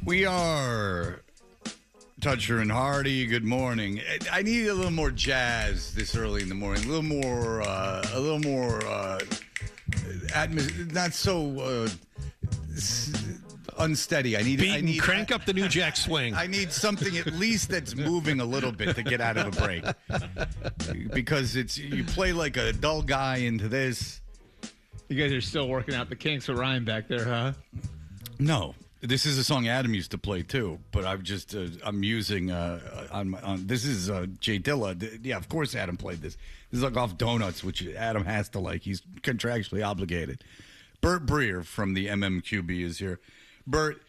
We are Toucher and Hardy. Good morning. I need a little more jazz this early in the morning. A little more, not so unsteady. I need crank up the New Jack Swing. I need something at least that's moving a little bit to get out of a break, because you play like a dull guy into this. You guys are still working out the kinks with Ryan back there, huh? No. This is a song Adam used to play too, but I'm using this is Jay Dilla. Yeah, of course Adam played this. This is like off Donuts, which Adam has to like. He's contractually obligated. Bert Breer from the MMQB is here. Bert,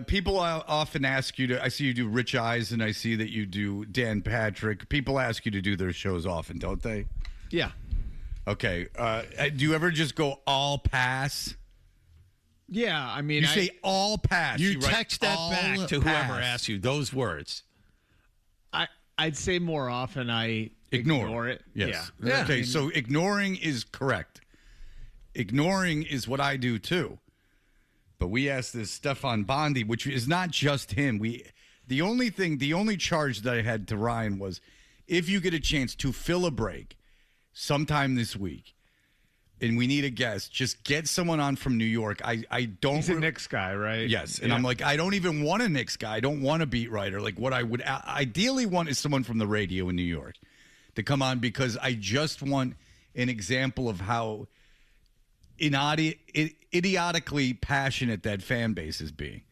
people often ask you to. I see you do Rich Eisen. I see that you do Dan Patrick. People ask you to do their shows often, don't they? Yeah. Okay. Do you ever just go all pass? Yeah, I mean, you say all pass. You text that back to whoever asks you those words. I'd say more often I ignore it. Yes. Yeah. Okay, so ignoring is correct. Ignoring is what I do too. But we asked this Stefan Bondy, which is not just him. The only charge that I had to Ryan was, if you get a chance to fill a break sometime this week, and we need a guest, just get someone on from New York. I don't. He's a Knicks guy, right? Yes. And I'm like, I don't even want a Knicks guy. I don't want a beat writer. Like, what I would ideally want is someone from the radio in New York to come on, because I just want an example of how idiotically passionate that fan base is being.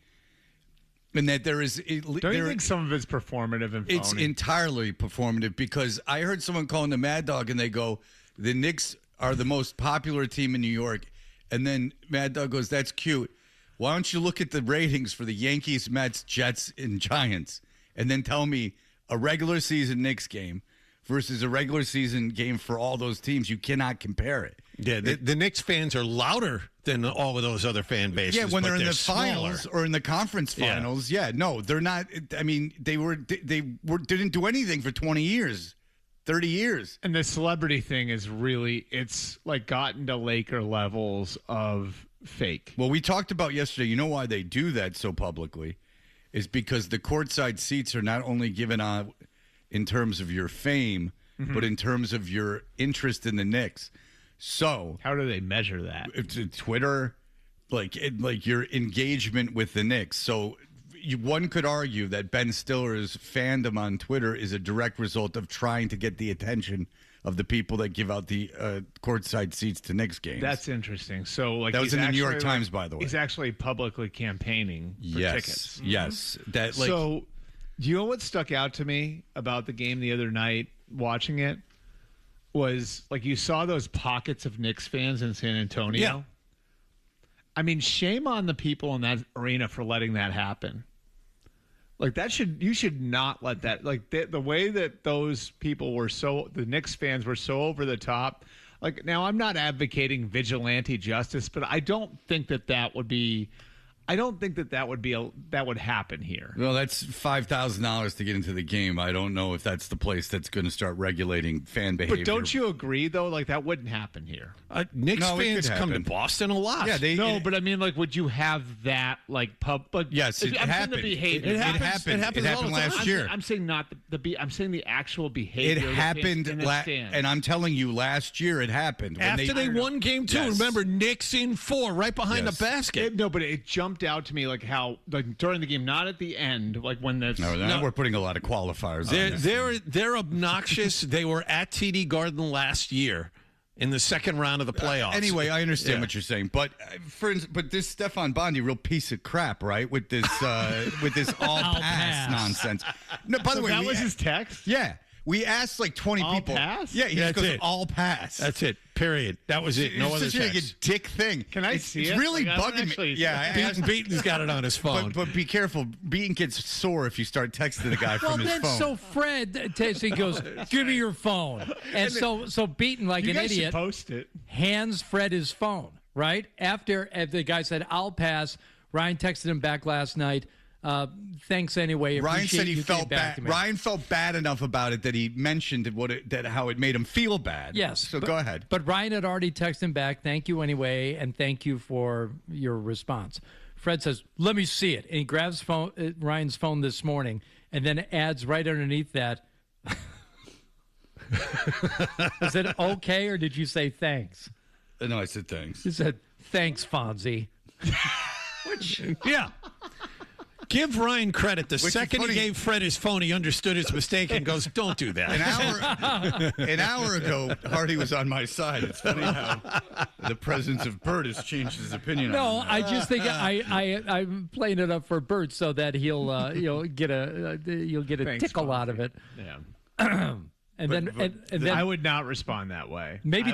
And that there is... Don't you think some of it's performative and phony? It's entirely performative, because I heard someone calling the Mad Dog and they go, the Knicks are the most popular team in New York. And then Mad Dog goes, that's cute. Why don't you look at the ratings for the Yankees, Mets, Jets, and Giants, and then tell me a regular season Knicks game versus a regular season game for all those teams? You cannot compare it. Yeah, the Knicks fans are louder than all of those other fan bases. Yeah, when they're in the smaller. finals or in the conference finals. Yeah, no, they're not. I mean, they didn't do anything for 20 years. 30 years. And the celebrity thing is really, it's like gotten to Laker levels of fake. Well, we talked about yesterday, you know why they do that so publicly is because the courtside seats are not only given out in terms of your fame, but in terms of your interest in the Knicks. So how do they measure that? It's Twitter, like your engagement with the Knicks. So one could argue that Ben Stiller's fandom on Twitter is a direct result of trying to get the attention of the people that give out the courtside seats to Knicks games. That's interesting. So, like, that was in the New York Times, by the way. He's actually publicly campaigning for tickets. Yes. So, do you know what stuck out to me about the game the other night? Watching it was like you saw those pockets of Knicks fans in San Antonio. Yeah. I mean, shame on the people in that arena for letting that happen. Like you should not let that, like the way that those people were the Knicks fans were so over the top. Like, now I'm not advocating vigilante justice, but I don't think that would be that would happen here. Well, that's $5,000 to get into the game. I don't know if that's the place that's going to start regulating fan behavior. But don't you agree, though? Like, that wouldn't happen here. Knicks fans come to Boston a lot. Yeah, but I mean, like, would you have that, like, yes, it happened. The behavior. It happened. It happened last year. I'm saying not I'm saying the actual behavior. It happened, and I'm telling you, last year it happened. After they won game 2, remember, Knicks in 4, right behind the basket. But it jumped out to me like how, like, during the game, not at the end, like when the we're putting a lot of qualifiers on. They're obnoxious. They were at TD Garden last year in the second round of the playoffs. Anyway, I understand what you're saying, but but this Stefan Bondy, real piece of crap, right? With this all pass nonsense. No, by the way, that was his text. Yeah. We asked like 20 all people. Pass? Yeah, he just goes, all pass. That's it. Period. That was it. No other text. It's such a dick thing. Can I see it? It's really bugging me. Yeah, Beaton's got it on his phone. But be careful. Beaton gets sore if you start texting the guy from his phone. So Fred takes, he goes, give me your phone. And so Beaton, like an idiot, post it. Hands Fred his phone, right? After the guy said, I'll pass, Ryan texted him back last night. Thanks anyway. Ryan said he felt bad. Ryan felt bad enough about it that he mentioned how it made him feel bad. Yes. So go ahead. But Ryan had already texted him back. Thank you anyway, and thank you for your response. Fred says, "Let me see it," and he grabs Ryan's phone this morning, and then adds right underneath that. Is it okay, or did you say thanks? No, I said thanks. You said thanks, Fonzie. Which, Yeah. Give Ryan credit. The Which second is he funny. gave Fred his phone, he understood his mistake and goes, "Don't do that." An hour ago, Hardy was on my side. It's funny how the presence of Bert has changed his opinion. no, on I just think I'm playing it up for Bert so that he'll get a Thanks, tickle out of it. Yeah. And then I would not respond that way. Maybe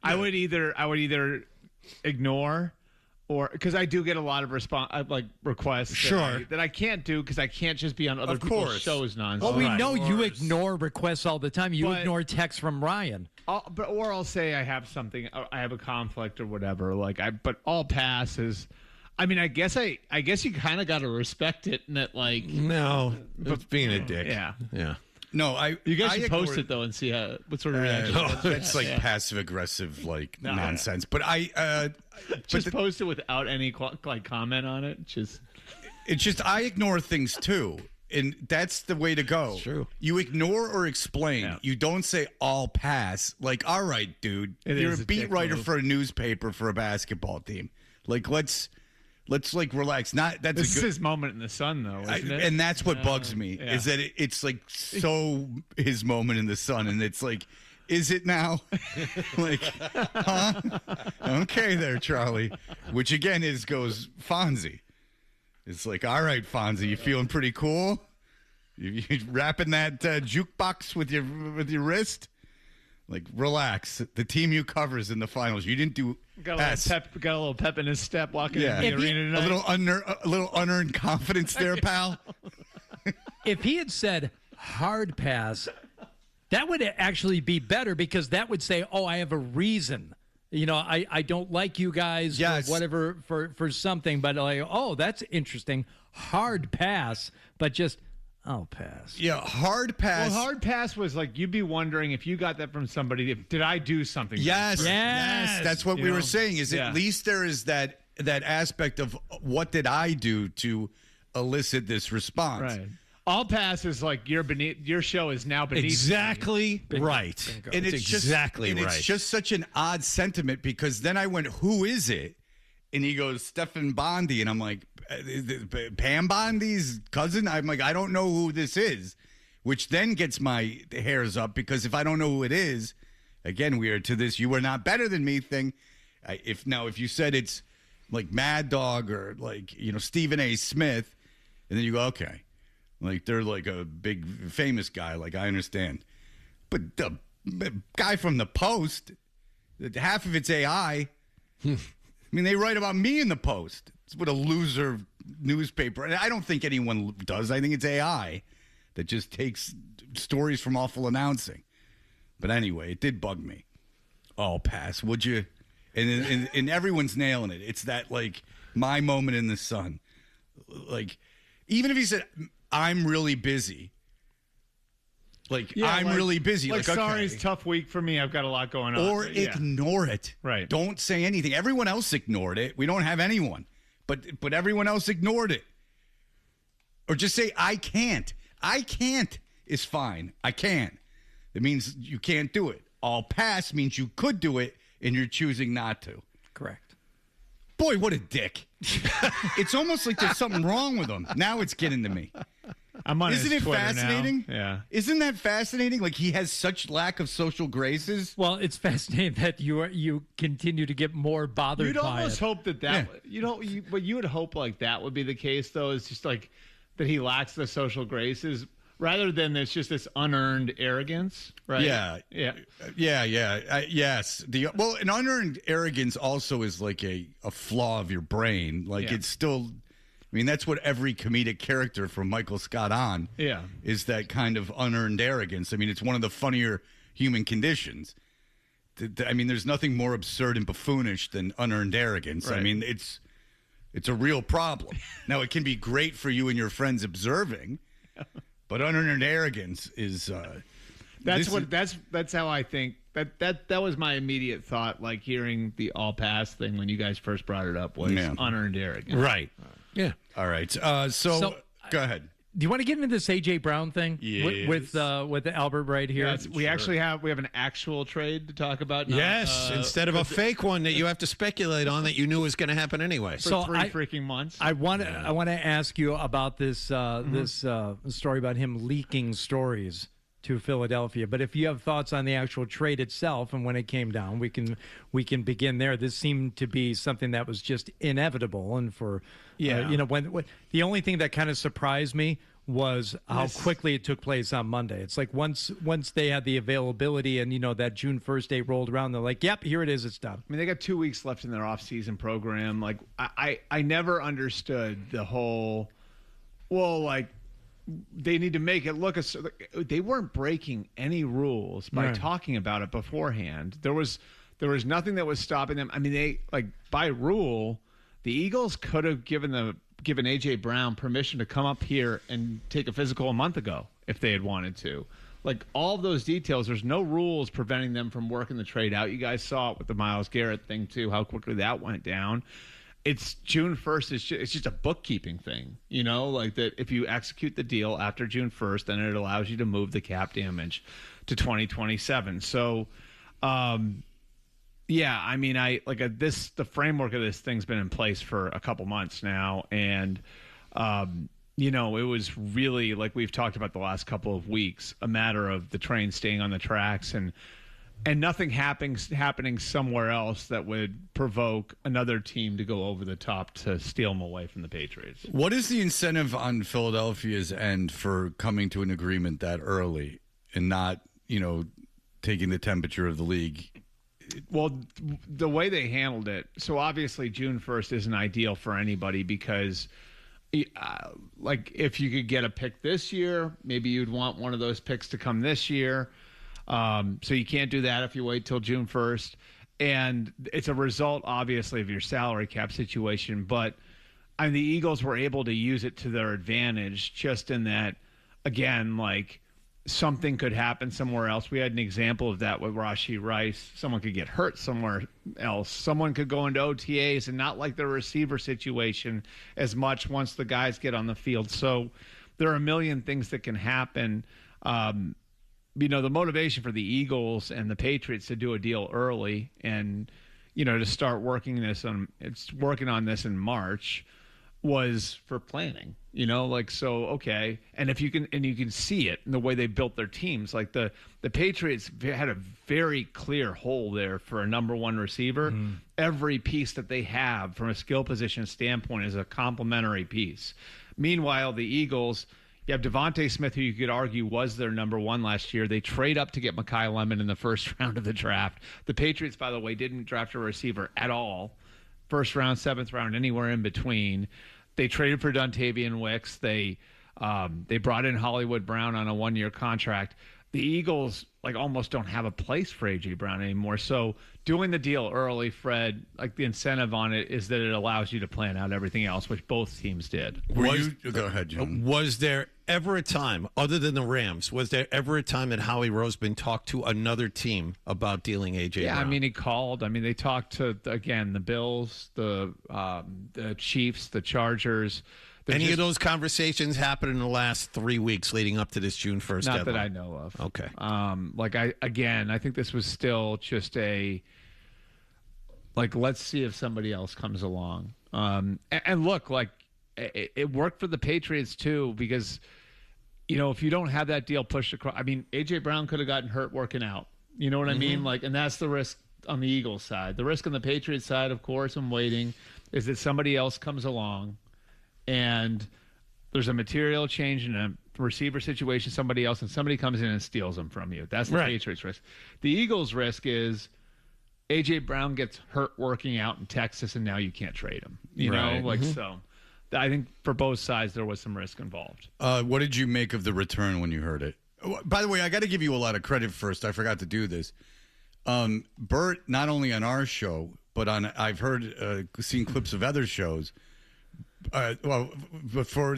I would either ignore, or because I do get a lot of requests Sure. that I can't do because I can't just be on other Of people's course. shows nonstop. Well, we Right. know you ignore requests all the time. You But- ignore texts from Ryan. Or I'll say I have something, I have a conflict or whatever. But all passes. I mean, I guess you kind of got to respect it, and that No, it's being a dick. yeah. Yeah. No, You guys I should post ignored- it though and see what sort of reaction. It's like passive aggressive, nonsense. But Just post it without any comment on it. it's just I ignore things too, and that's the way to go. True. You ignore or explain. Yeah. You don't say "I'll pass." Like, all right, dude, It you're is a a beat dick writer move. for a newspaper for a basketball team. Like, let's relax. Not that's This a is good. his moment in the sun, though, isn't it? And that's what bugs me yeah. is that it's like so his moment in the sun, and it's like, is it now? Like, huh? Okay, there, Charlie. Which again goes Fonzie. It's like, all right, Fonzie, you feeling pretty cool? You wrapping that jukebox with your wrist? Like, relax. The team you cover is in the finals. You didn't do got pass. a little pep in his step walking Yeah. in the arena A tonight. little unearned confidence there, pal. If he had said hard pass, that would actually be better because that would say, "Oh, I have a reason. You know, I don't like you guys Yes. or whatever for something." But oh, that's interesting. Hard pass, but just I'll pass. Yeah, hard pass. Well, hard pass was like you'd be wondering if you got that from somebody. Did I do something? Yes, Yes. That's what You we know? were saying. Is Yeah. at least there is that aspect of what did I do to elicit this response? Right. All pass is like you're beneath. Your show is now beneath. Exactly right. And It's exactly just, and right. It's just such an odd sentiment because then I went, "Who is it?" And he goes, "Stefan Bondy," and I'm like, "Pam Bondy's cousin?" I'm like, "I don't know who this is," which then gets my hairs up because if I don't know who it is, again, we are to this "you are not better than me" thing. If you said it's like Mad Dog or like Stephen A. Smith, and then you go, okay, like they're like a big famous guy, like I understand, but the guy from the Post, half of it's AI. I mean, they write about me in the Post. It's what a loser newspaper. And I don't think anyone does. I think it's AI that just takes stories from awful announcing. But anyway, it did bug me. Oh, pass, would you? And everyone's nailing it. It's that, like, my moment in the sun. Like, even if he said, "I'm really busy." Like, I'm really busy. Like, okay. sorry, it's a tough week for me. I've got a lot going on. Or Yeah. ignore it. Right. Don't say anything. Everyone else ignored it. We don't have anyone. But everyone else ignored it. Or just say, "I can't." I can't is fine. I can't. It means you can't do it. All pass means you could do it and you're choosing not to. Correct. Boy, what a dick. It's almost like there's something wrong with him. Now it's getting to me. I'm on Isn't his it Twitter fascinating? Now. Yeah. Isn't that fascinating? Like, he has such lack of social graces. Well, it's fascinating that you continue to get more bothered You'd by almost it. hope that what you would hope like that would be the case, though, is just like that he lacks the social graces rather than there's just this unearned arrogance, right? Yeah. Yeah. Yes. An unearned arrogance also is like a flaw of your brain. Like, Yeah. it's still, I mean, that's what every comedic character from Michael Scott on is, that kind of unearned arrogance. I mean, it's one of the funnier human conditions. I mean, there's nothing more absurd and buffoonish than unearned arrogance. I Right. mean, it's a real problem. Now, it can be great for you and your friends observing, but unearned arrogance is That's how I think. That was my immediate thought. Like hearing the all pass thing when you guys first brought it up was unearned arrogance. Right. Yeah. All right. So go ahead. Do you want to get into this A.J. Brown thing Yes. with Albert right here? Yes, we actually have an actual trade to talk about. Not, Yes, instead of a fake one that you have to speculate on that you knew was going to happen anyway. for 3 freaking months. I want to ask you about this story about him leaking stories to Philadelphia. But if you have thoughts on the actual trade itself and when it came down, we can begin there. This seemed to be something that was just inevitable, and for when the only thing that kind of surprised me was how quickly it took place on Monday. It's like once they had the availability and that June 1st date rolled around, they're like, "Yep, here it is, it's done." I mean, they got 2 weeks left in their off-season program. Like, I never understood the whole, they need to make it look they weren't breaking any rules by talking about it beforehand. There was nothing that was stopping them. I mean, they by rule, the Eagles could have given AJ Brown permission to come up here and take a physical a month ago if they had wanted to. Like all of those details, there's no rules preventing them from working the trade out. You guys saw it with the Myles Garrett thing too, how quickly that went down. It's June 1st. It's just a bookkeeping thing, like that if you execute the deal after June 1st, then it allows you to move the cap damage to 2027. So, I mean, the framework of this thing's been in place for a couple months now. And, it was really, like we've talked about the last couple of weeks, a matter of the train staying on the tracks and nothing happening somewhere else that would provoke another team to go over the top to steal them away from the Patriots. What is the incentive on Philadelphia's end for coming to an agreement that early and not, taking the temperature of the league? Well, the way they handled it, so obviously June 1st isn't ideal for anybody because if you could get a pick this year, maybe you'd want one of those picks to come this year. So you can't do that if you wait till June 1st. And it's a result, obviously, of your salary cap situation. But the Eagles were able to use it to their advantage just in that, again, something could happen somewhere else. We had an example of that with Rashee Rice. Someone could get hurt somewhere else. Someone could go into OTAs and not like the receiver situation as much once the guys get on the field. So there are a million things that can happen. The motivation for the Eagles and the Patriots to do a deal early and, to start working on this in March was for planning, okay. And if you can see it in the way they built their teams, like the Patriots had a very clear hole there for a number one receiver. Every piece that they have from a skill position standpoint is a complementary piece. Meanwhile, the Eagles, you have Devontae Smith, who you could argue was their number one last year. They trade up to get Mekhi Lemon in the first round of the draft. The Patriots, by the way, didn't draft a receiver at all. First round, seventh round, anywhere in between. They traded for Dontavian Wicks. They brought in Hollywood Brown on a 1-year contract. The Eagles almost don't have a place for AJ Brown anymore. So doing the deal early, Fred, the incentive on it is that it allows you to plan out everything else, which both teams did. Go ahead, John. Was there ever a time, other than the Rams, was there ever a time that Howie Roseman talked to another team about dealing AJ Brown? Yeah, I mean, he called. I mean, they talked to, again, the Bills, the Chiefs, the Chargers. Any of those conversations happened in the last 3 weeks leading up to this June 1st Not deadline? that I know of. Okay. I think this was still just let's see if somebody else comes along. And look, it worked for the Patriots too, because, if you don't have that deal pushed across, I mean, AJ Brown could have gotten hurt working out. You know what I mean? And that's the risk on the Eagles side. The risk on the Patriots side, of course, I'm waiting, is that somebody else comes along and there's a material change in a receiver situation, somebody comes in and steals them from you. That's the Patriots risk. The Eagles risk is A.J. Brown gets hurt working out in Texas, and now you can't trade him. So I think for both sides there was some risk involved. What did you make of the return when you heard it? By the way, I got to give you a lot of credit first. I forgot to do this. Bert, not only on our show, but I've seen clips of other shows. Well, before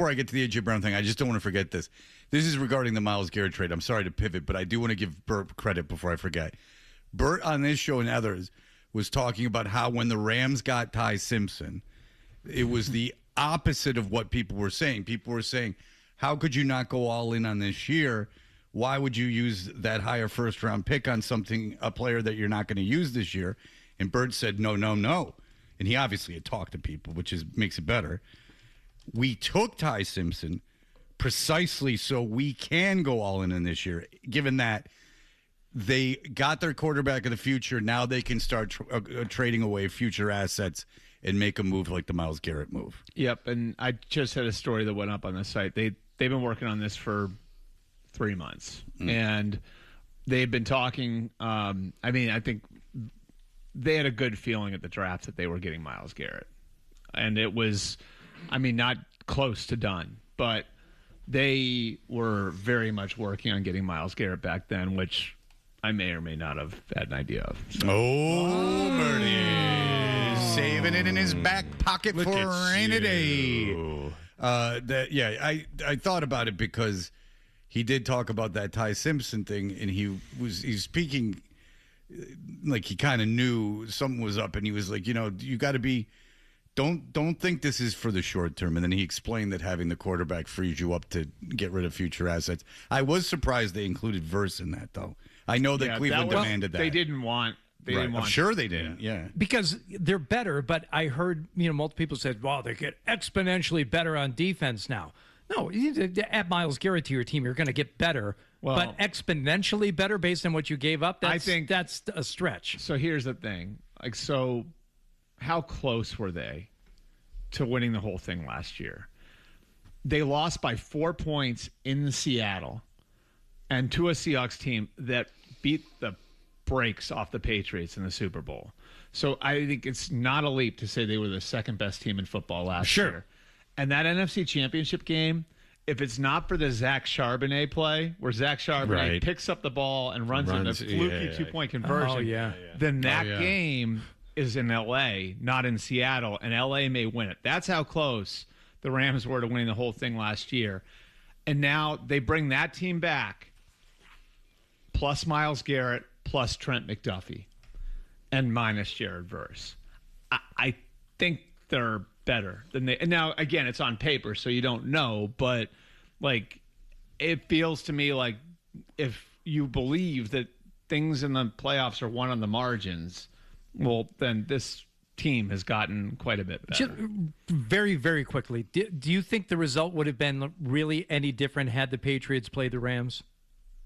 I get to the A.J. Brown thing, I just don't want to forget this. This is regarding the Myles Garrett trade. I'm sorry to pivot, but I do want to give Bert credit before I forget. Bert on this show and others was talking about how when the Rams got Ty Simpson, it was the opposite of what people were saying. People were saying, how could you not go all in on this year? Why would you use that higher first-round pick on a player that you're not going to use this year? And Bert said, no. And he obviously had talked to people, which makes it better. We took Ty Simpson precisely so we can go all in this year, given that they got their quarterback of the future. Now they can start trading away future assets and make a move like the Myles Garrett move. Yep, and I just had a story that went up on the site. They've been working on this for 3 months, and they've been talking. I think they had a good feeling at the draft that they were getting Myles Garrett, and it was, not close to done, but they were very much working on getting Myles Garrett back then, which I may or may not have had an idea of. So. Oh, Bernie. Saving it in his back pocket for a rainy day. I thought about it because he did talk about that Ty Simpson thing, and he's speaking like he kind of knew something was up, and he was like, you got to be. Don't think this is for the short term. And then he explained that having the quarterback frees you up to get rid of future assets. I was surprised they included Verse in that, though. I know that Cleveland demanded that. They didn't want. I'm sure they didn't. Yeah. Because they're better, but I heard multiple people said, "Wow, they get exponentially better on defense now." No, you add Myles Garrett to your team, you're going to get better. Well, but exponentially better based on what you gave up. I think that's a stretch. So here's the thing: how close were they to winning the whole thing last year? They lost by 4 points in Seattle, and to a Seahawks team that beat the brakes off the Patriots in the Super Bowl. So I think it's not a leap to say they were the second best team in football last year. And that NFC Championship game, if it's not for the Zach Charbonnet play, where Zach Charbonnet picks up the ball and runs in a fluky 2-point conversion, then that game is in L.A., not in Seattle, and L.A. may win it. That's how close the Rams were to winning the whole thing last year. And now they bring that team back, plus Myles Garrett, plus Trent McDuffie, and minus Jared Verse. I think they're better than they. And now, again, it's on paper, so you don't know, but it feels to me like if you believe that things in the playoffs are won on the margins, well, then this team has gotten quite a bit better. Just very, very quickly, do you think the result would have been really any different had the Patriots played the Rams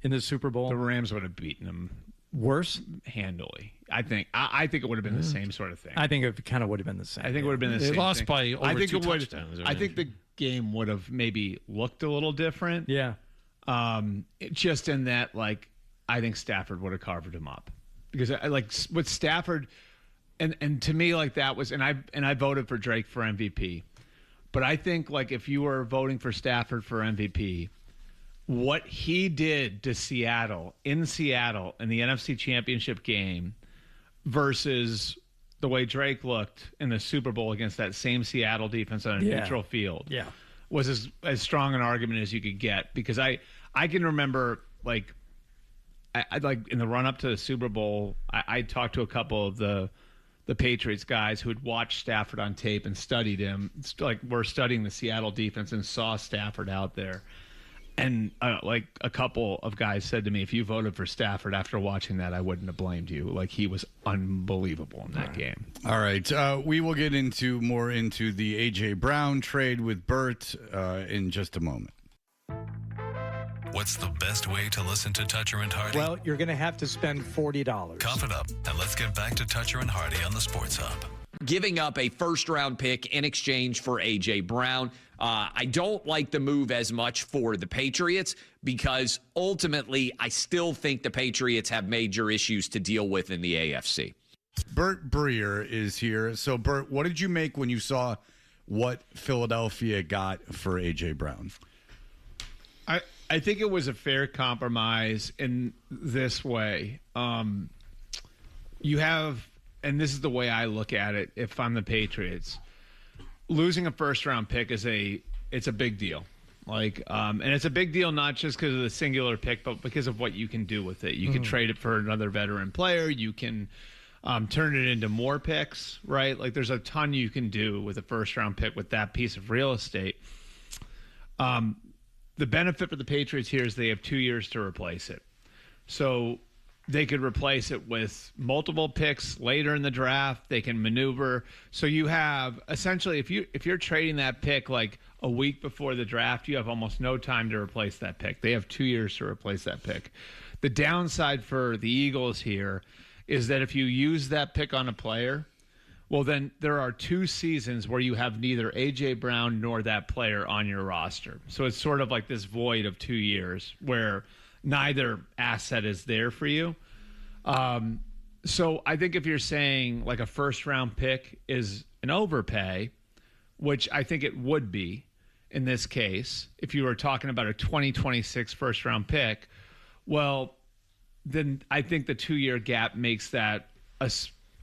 in the Super Bowl? The Rams would have beaten them worse handily. I think it would have been the same sort of thing. I think it kind of would have been the same. I think it would have been the same. They lost thing. by over 2 touchdowns. I think the game would have maybe looked a little different. Yeah. Just in that, I think Stafford would have carved him up because with Stafford, and to me, that was, and I voted for Drake for MVP, but I think if you were voting for Stafford for MVP, what he did to Seattle in the NFC Championship game versus the way Drake looked in the Super Bowl against that same Seattle defense on a neutral field was as strong an argument as you could get, because I can remember I in the run up to the Super Bowl, I talked to a couple of the Patriots guys who had watched Stafford on tape and studied him. It's we're studying the Seattle defense and saw Stafford out there. And a couple of guys said to me, if you voted for Stafford after watching that, I wouldn't have blamed you. He was unbelievable in that game. All right. We will get more into the A.J. Brown trade with Bert in just a moment. What's the best way to listen to Toucher and Hardy? Well, you're going to have to spend $40. Cough it up, and let's get back to Toucher and Hardy on the Sports Hub. Giving up a first-round pick in exchange for A.J. Brown. I don't like the move as much for the Patriots because ultimately I still think the Patriots have major issues to deal with in the AFC. Bert Breer is here. So, Bert, what did you make when you saw what Philadelphia got for A.J. Brown? I think it was a fair compromise in this way. You have, and this is the way I look at it if I'm the Patriots, losing a first round pick it's a big deal. And it's a big deal not just because of the singular pick, but because of what you can do with it. You can trade it for another veteran player. You can turn it into more picks, right? Like there's a ton you can do with a first round pick with that piece of real estate. The benefit for the Patriots here is they have 2 years to replace it. So they could replace it with multiple picks later in the draft. They can maneuver. So you have essentially, if you're trading that pick like a week before the draft, you have almost no time to replace that pick. They have 2 years to replace that pick. The downside for the Eagles here is that if you use that pick on a player, well, then there are 2 seasons where you have neither A.J. Brown nor that player on your roster. So it's sort of like this void of 2 years where neither asset is there for you. So I think if you're saying like a first-round pick is an overpay, which I think it would be in this case, if you were talking about a 2026 first-round pick, well, then I think the 2-year gap makes that a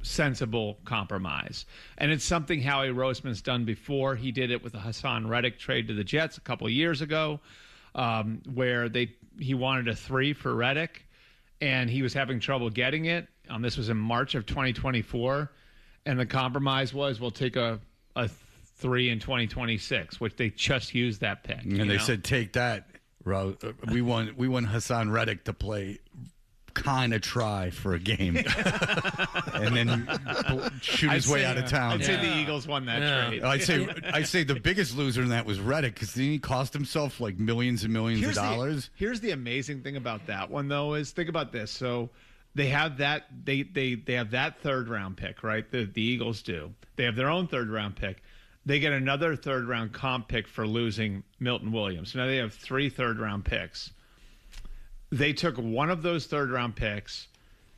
sensible compromise. And it's something Howie Roseman's done before. He did it with the Hassan Reddick trade to the Jets a couple of years ago, where he wanted a 3 for Reddick, and he was having trouble getting it. This was in March of 2024, and the compromise was we'll take a 3 in 2026, which they just used that pick. And they said, take that. We want Hassan Reddick to play kind of try for a game and then shoot his way out of town. I'd say the Eagles won that trade. I'd say the biggest loser in that was Reddick because he cost himself like millions and millions of dollars. Here's the amazing thing about that one, though, is think about this. So they have that they have that third round pick, right? The Eagles do. They have their own third round pick. They get another third round comp pick for losing Milton Williams. So now they have 3 third round picks. They took one of those third-round picks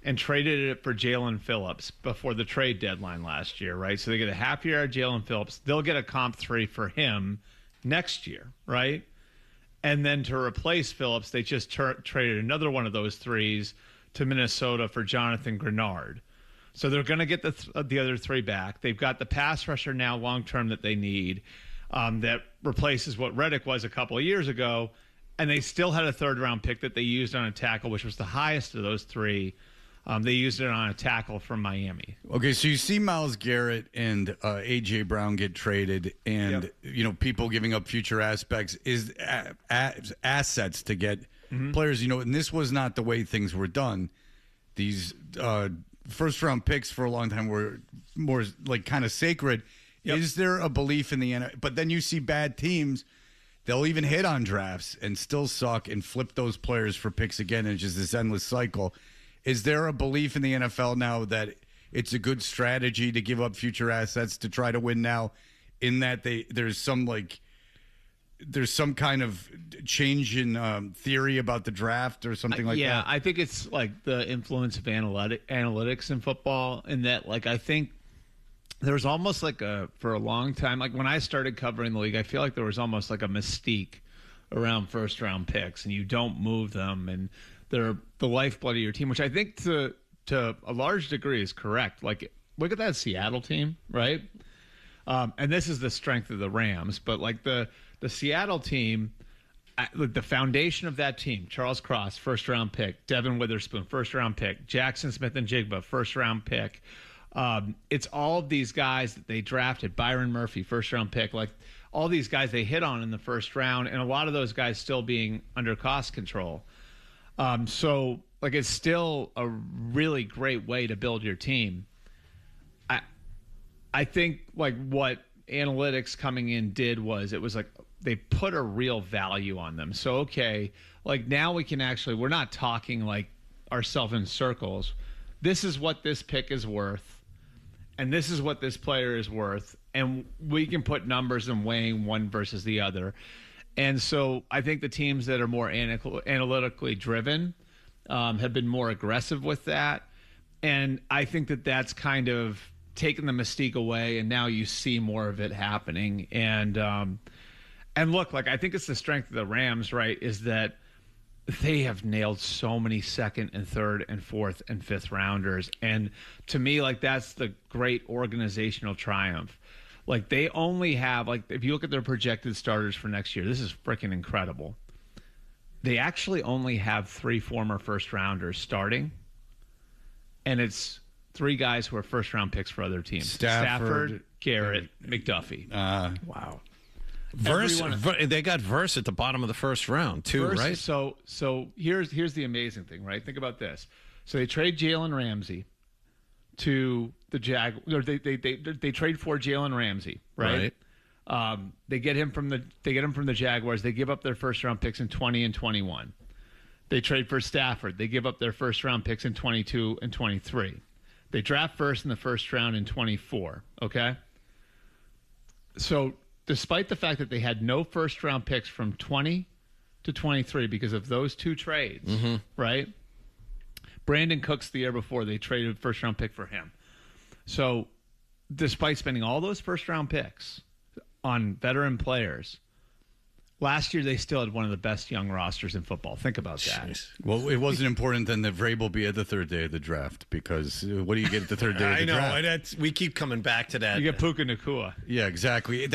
and traded it for Jalen Phillips before the trade deadline last year, right? So they get a half year of Jalen Phillips. They'll get a comp 3 for him next year, right? And then to replace Phillips, they just traded another one of those 3s to Minnesota for Jonathan Grenard. So they're going to get the other 3 back. They've got the pass rusher now long-term that they need that replaces what Reddick was a couple of years ago. And they still had a third-round pick that they used on a tackle, which was the highest of those 3. They used it on a tackle from Miami. Okay, so you see Myles Garrett and A.J. Brown get traded, and people giving up future assets to get players. And this was not the way things were done. These first-round picks for a long time were more like kind of sacred. Yep. Is there a belief in the NFL? But then you see bad teams. They'll even hit on drafts and still suck and flip those players for picks again. And it's just this endless cycle. Is there a belief in the NFL now that it's a good strategy to give up future assets to try to win now, in that there's some kind of change in theory about the draft or something like that? Yeah, I think it's like the influence of analytics in football, in that I think there's almost for a long time, like when I started covering the league, I feel like there was almost like a mystique around first round picks, and you don't move them, and they're the lifeblood of your team, which I think to a large degree is correct. Like, look at that Seattle team, right? And this is the strength of the Rams, but like the Seattle team, the foundation of that team: Charles Cross, first round pick; Devin Witherspoon, first round pick; Jackson Smith and Jigba, first round pick. It's all of these guys that they drafted. Byron Murphy, first round pick. Like all these guys they hit on in the first round, and a lot of those guys still being under cost control. So like it's still a really great way to build your team. I think like what analytics coming in did was it was like they put a real value on them. So okay, like now we can actually, we're not talking like ourselves in circles. This is what this pick is worth. And this is what this player is worth, and we can put numbers and weighing one versus the other. And so I think the teams that are more analytically driven have been more aggressive with that. And I think that that's kind of taken the mystique away, and now you see more of it happening. And look, like I think it's the strength of the Rams, right, is that they have nailed so many second and third and fourth and fifth rounders. And to me, like that's the great organizational triumph. Like they only have, like, if you look at their projected starters for next year, this is freaking incredible. They actually only have 3 former first rounders starting, and it's 3 guys who are first round picks for other teams: Stafford, Garrett, McDuffie. Wow. They got Verse at the bottom of the first round too, right? So here's the amazing thing, right? Think about this. So they trade Jalen Ramsey to the Jaguars. They trade for Jalen Ramsey, right? They get him from the Jaguars. They give up their first round picks in 20 and 21. They trade for Stafford. They give up their first round picks in 22 and 23. They draft first in the first round in 24. Okay. So despite the fact that they had no first round picks from 20 to 23 because of those 2 trades, right? Brandon Cooks the year before, they traded a first round pick for him. So despite spending all those first round picks on veteran players, last year they still had one of the best young rosters in football. Think about that. Jeez. Well, it wasn't important then that Vrabel be at the third day of the draft, because what do you get at the third day of the draft? I know. We keep coming back to that. You get Puka Nacua. Yeah, exactly.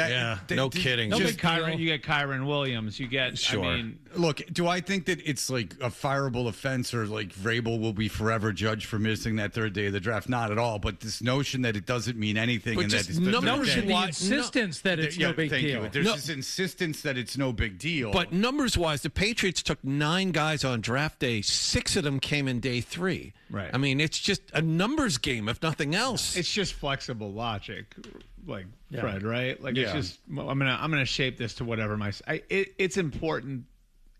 No kidding. You get Kyron Williams. You get, sure. I mean, look, do I think that it's like a fireable offense, or like Vrabel will be forever judged for missing that third day of the draft? Not at all. But this notion that it doesn't mean anything, but and just that it's the Numbers third and day. the insistence that it's no big thank deal. you. There's this insistence that it's no big deal. But numbers-wise, the Patriots took 9 guys on draft day. 6 of them came in day 3. Right. I mean, it's just a numbers game, if nothing else. it's just flexible logic, like Fred, right? Like it's just I'm gonna shape this to whatever it's important.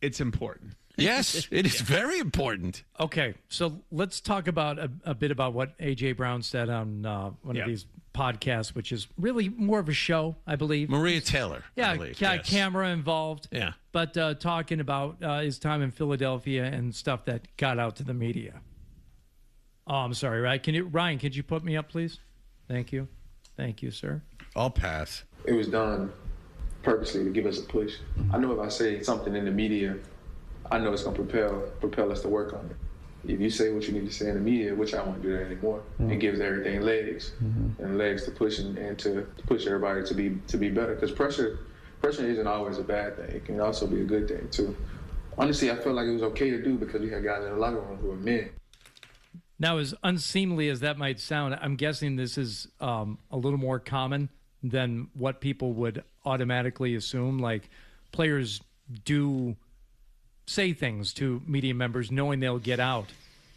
It's important. Yes, it is very important. Okay, so let's talk about a bit about what A.J. Brown said on one of these podcasts, which is really more of a show, I believe. Maria Taylor, I believe. Yes. Camera involved. Yeah. But talking about his time in Philadelphia and stuff that got out to the media. Oh, I'm sorry, Ryan, could you put me up, please? Thank you. Thank you, sir. I'll pass. It was done purposely to give us a push. I know if I say something in the media, I know it's going to propel us to work on it. If you say what you need to say in the media, which I won't do that anymore, it gives everything legs and legs to push and to push everybody to be better. Because pressure isn't always a bad thing. It can also be a good thing too. Honestly, I felt like it was okay to do because we had guys in the locker room who were men. Now, as unseemly as that might sound, I'm guessing this is a little more common than what people would automatically assume. Like, players do say things to media members knowing they'll get out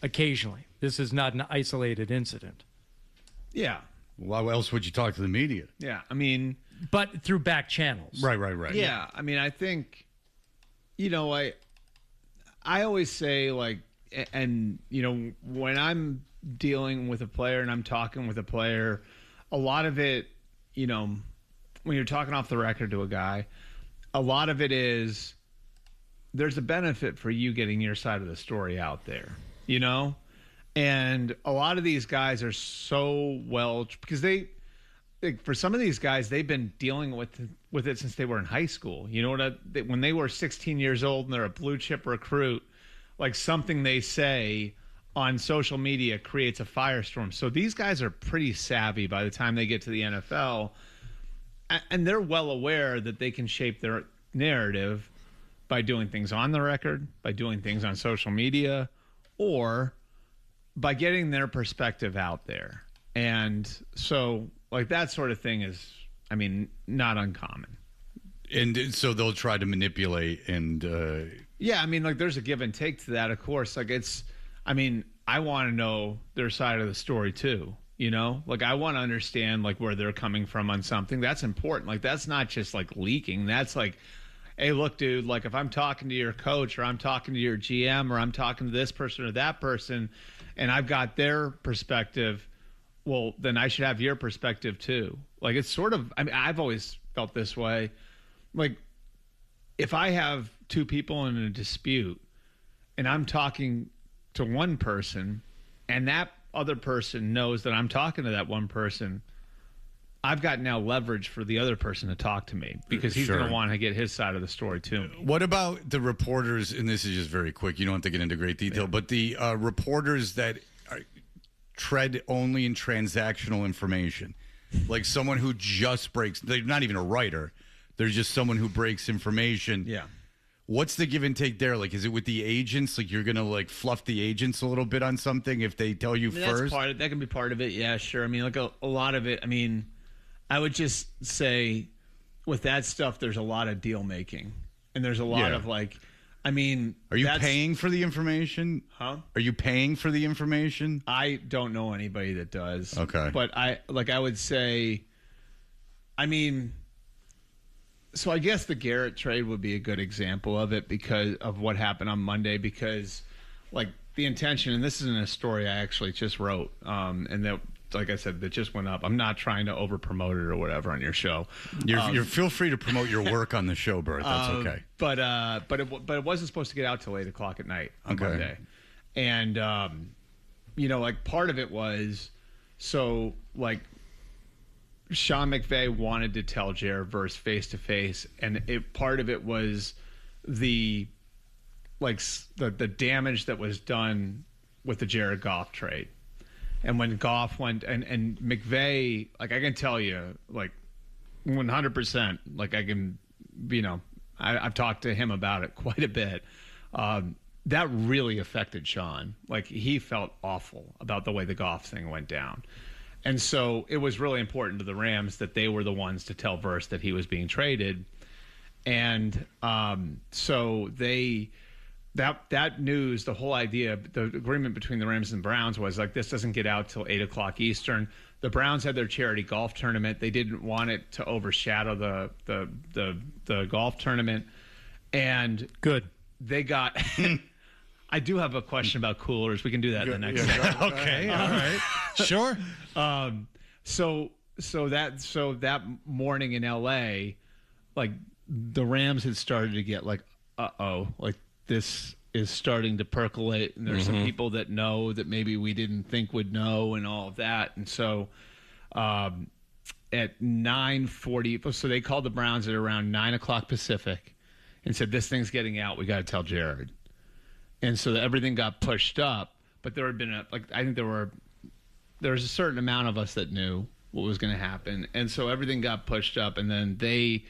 occasionally. This is not an isolated incident. Yeah. Why else would you talk to the media? Yeah. I mean, but through back channels. Right. Yeah. I mean, I think, I always say, like, and, when I'm dealing with a player and I'm talking with a player, a lot of it, when you're talking off the record to a guy, a lot of it is there's a benefit for you getting your side of the story out there, and a lot of these guys are so because for some of these guys, they've been dealing with it since they were in high school. When they were 16 years old and they're a blue chip recruit, like something they say on social media creates a firestorm. So these guys are pretty savvy by the time they get to the NFL, and they're well aware that they can shape their narrative by doing things on the record, by doing things on social media, or by getting their perspective out there. And so, like, that sort of thing is, not uncommon. And so they'll try to manipulate and... Yeah, like, there's a give and take to that, of course. Like, I want to know their side of the story, too. Like, I want to understand, like, where they're coming from on something. That's important. Like, that's not just, like, leaking. That's like, hey, look, dude, like, if I'm talking to your coach or I'm talking to your GM or I'm talking to this person or that person and I've got their perspective, well, then I should have your perspective, too. Like, it's sort of, I've always felt this way. Like, if I have 2 people in a dispute and I'm talking to one person and that other person knows that I'm talking to that one person, I've got now leverage for the other person to talk to me because he's going to want to get his side of the story too. What about the reporters, and this is just very quick, you don't have to get into great detail, but the reporters that tread only in transactional information, like someone who just breaks. They're not even a writer. They're just someone who breaks information. Yeah. What's the give and take there? Like, is it with the agents? Like, you're gonna like fluff the agents a little bit on something if they tell you That's first? that can be part of it. Yeah, sure. I mean, like a lot of it. I mean, I would just say with that stuff, there's a lot of deal making, and there's a lot of like. I mean, are you paying for the information? Huh? Are you paying for the information? I don't know anybody that does. Okay, but I would say, I mean. So I guess the Garrett trade would be a good example of it because of what happened on Monday. Because, like, the intention, and this isn't a story I actually just wrote, and that, like I said, that just went up. I'm not trying to over promote it or whatever on your show. You're feel free to promote your work on the show, Bert. That's okay. But it wasn't supposed to get out till 8:00 at night on Monday, and like part of it was so like. Sean McVay wanted to tell Jared Verse face to face, and part of it was the damage that was done with the Jared Goff trade, and when Goff went and McVay, like I can tell you, like 100%, like I can, I've talked to him about it quite a bit. That really affected Sean. Like he felt awful about the way the Goff thing went down. And so it was really important to the Rams that they were the ones to tell Verse that he was being traded. And so that news, the whole idea, the agreement between the Rams and Browns was like, this doesn't get out till 8:00 Eastern. The Browns had their charity golf tournament. They didn't want it to overshadow the golf tournament. And good. They got... I do have a question about coolers. We can do that in the next segment. Okay, all right. Sure. So that morning in LA, like the Rams had started to get like, like this is starting to percolate, and there's some people that know that maybe we didn't think would know, and all of that. And so, at 9:40, so they called the Browns at around 9:00 Pacific, and said, "This thing's getting out. We got to tell Jared." And so everything got pushed up, but there had been I think there was a certain amount of us that knew what was going to happen, and so everything got pushed up, and then they,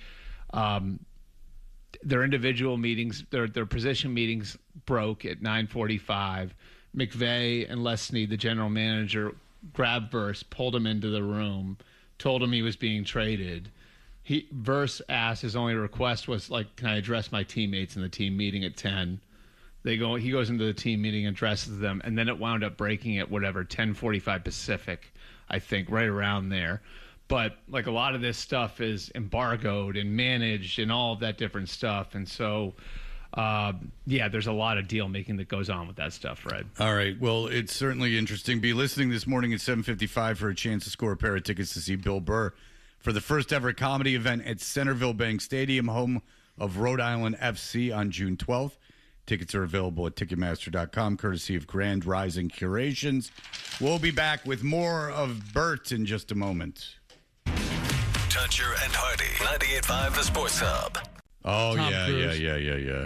their individual meetings, their position meetings broke at 9:45. McVay and Les Snead, the general manager, grabbed Verse, pulled him into the room, told him he was being traded. Verse asked, his only request was like, "Can I address my teammates in the team meeting at 10?" He goes into the team meeting and addresses them, and then it wound up breaking at 10:45 Pacific, I think, right around there. But like a lot of this stuff is embargoed and managed and all of that different stuff, and so there's a lot of deal making that goes on with that stuff, Fred. All right, well, it's certainly interesting. Be listening this morning at 7:55 for a chance to score a pair of tickets to see Bill Burr for the first ever comedy event at Centerville Bank Stadium, home of Rhode Island FC, on June 12th. Tickets are available at Ticketmaster.com, courtesy of Grand Rising Curations. We'll be back with more of Bert in just a moment. Toucher and Hardy, 98.5 The Sports Hub. Oh, Tom yeah, Cruise.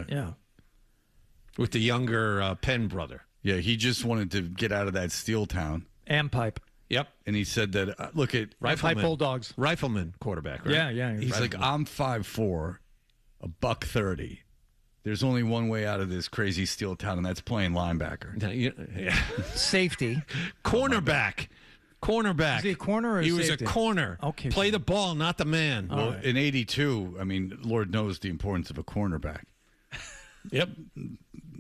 yeah. With the younger Penn brother. Yeah, he just wanted to get out of that steel town. And pipe. Yep. And he said that, look at... Pipe Bulldogs. Rifleman quarterback, right? Yeah. He's like, I'm 5'4", $130. There's only one way out of this crazy steel town, and that's playing linebacker. Safety. Cornerback. Is he a corner or a He safety? was a corner. Okay. Play the ball, not the man. Well, in 82, I mean, Lord knows the importance of a cornerback. Yep.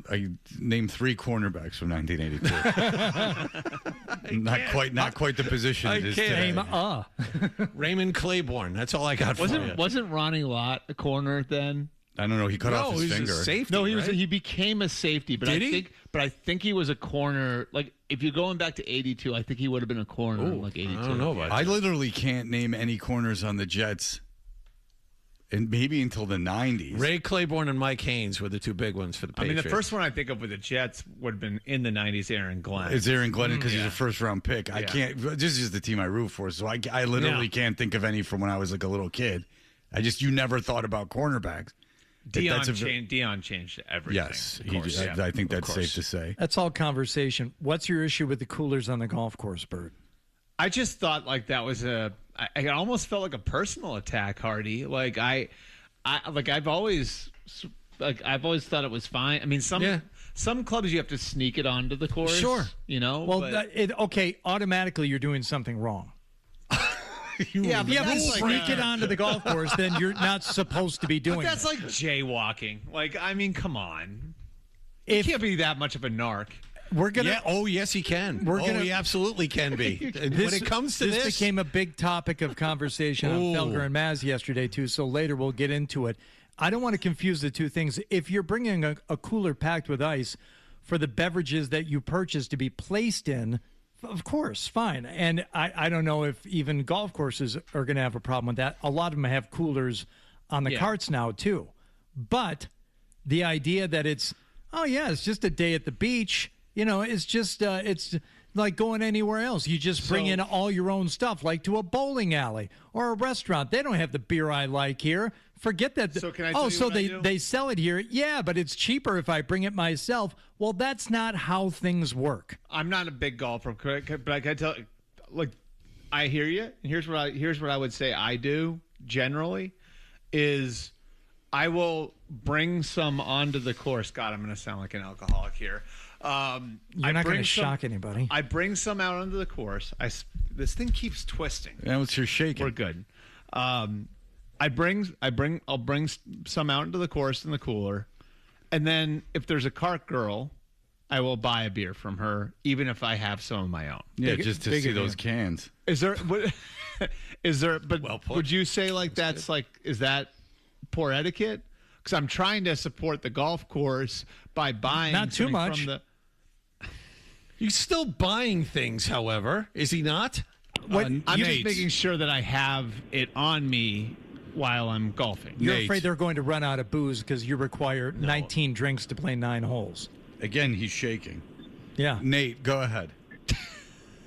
I named 3 cornerbacks from 1982. Not quite the position it is today. Raymond Claiborne. That's all I got for you. Wasn't Ronnie Lott a corner then? I don't know. He cut off his he's finger. a safety, No, he right? he became a safety, but Did I he? think he was a corner. Like if you're going back to 82, I think he would have been a corner in like 82. I don't know about I literally can't name any corners on the Jets, and maybe until the 90s. Ray Claiborne and Mike Haynes were the two big ones for the I mean, Patriots. the first one I think of with the Jets would have been in the 90s, Aaron Glenn. It's Aaron Glenn because he's a first-round pick. I can't. This is the team I root for, so I literally can't think of any from when I was like a little kid. You never thought about cornerbacks. Deion changed everything. Yes, of course, I think that's safe to say. That's all conversation. What's your issue with the coolers on the golf course, Bert? I just thought like that was I almost felt like a personal attack, Hardy. Like I've always thought it was fine. I mean, some clubs you have to sneak it onto the course. Sure. Well, okay, automatically you're doing something wrong. Yeah, but If you that's sneak it onto the golf course, then you're not supposed to be doing that's it. like jaywalking. Like, I mean, come on. You can't be that much of a narc. We're gonna. Yeah. Oh, yes, he can. He absolutely can be. When it comes to this, became a big topic of conversation on Felger and Maz yesterday too. So later we'll get into it. I don't want to confuse the two things. If you're bringing a cooler packed with ice for the beverages that you purchase to be placed in, of course, fine. And I don't know if even golf courses are going to have a problem with that. A lot of them have coolers on the carts now too. But the idea that it's just a day at the beach. It's just it's like going anywhere else. You just bring in all your own stuff, like to a bowling alley or a restaurant. They don't have the beer I like here. Forget that. So can I tell you what I do? They sell it here. Yeah, but it's cheaper if I bring it myself. Well, that's not how things work. I'm not a big golfer, but I can tell. Like, I hear you. And here's what I would say. I do generally is I will bring some onto the course. God, I'm going to sound like an alcoholic here. You're not going to shock anybody. I bring some out onto the course. This thing keeps twisting. Now it's your shaking. We're good. I'll bring some out into the course in the cooler, and then if there's a cart girl, I will buy a beer from her, even if I have some of my own. Yeah, just to see those cans. Is there? But would you say like that's like is that poor etiquette? Because I'm trying to support the golf course by buying not too much. From the. He's still buying things, however, is he not? I'm just making sure that I have it on me while I'm golfing. You're afraid they're going to run out of booze because you require 19 drinks to play 9 holes. Again, he's shaking. Yeah. Nate, go ahead.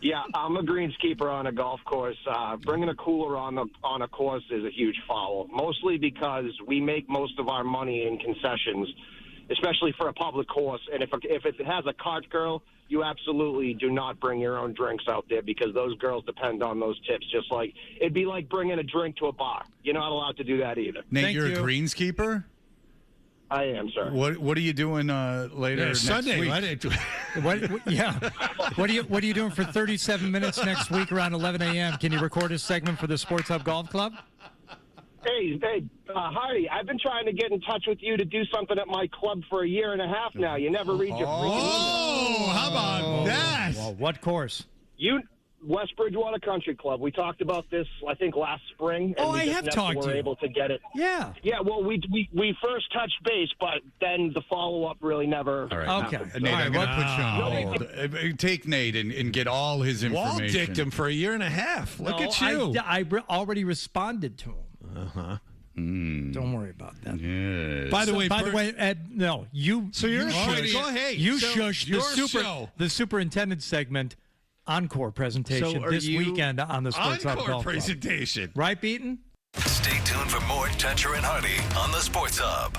Yeah, I'm a greenskeeper on a golf course. Bringing a cooler on a course is a huge foul, mostly because we make most of our money in concessions, especially for a public course. And if it has a cart girl, you absolutely do not bring your own drinks out there because those girls depend on those tips. Just like it'd be like bringing a drink to a bar. You're not allowed to do that either. Nate, you're a greenskeeper? I am, sir. What are you doing later next Sunday? week? What are you doing for 37 minutes next week around 11 a.m.? Can you record a segment for the Sports Hub Golf Club? Hey, Hardy, I've been trying to get in touch with you to do something at my club for a year and a half now. You never read your freaking email. How about that? Well, what course? West Bridgewater Country Club. We talked about this, I think, last spring. And I have talked to you. We were able to get it. Yeah. Yeah, well, we first touched base, but then the follow-up really never happened. Okay. Nate, I'm going to No, put you on hold. Take Nate and get all his information. Wall dicked him for a year and a half. Look at you. I already responded to him. Don't worry about that. Yes. By the way, Ed, no, you. So you're shushed. go ahead. You So shushed your show. the superintendent segment encore presentation this weekend on the Sports Hub Encore Golf Club. presentation. Right, Beaton? Stay tuned for more Toucher and Hardy on the Sports Hub.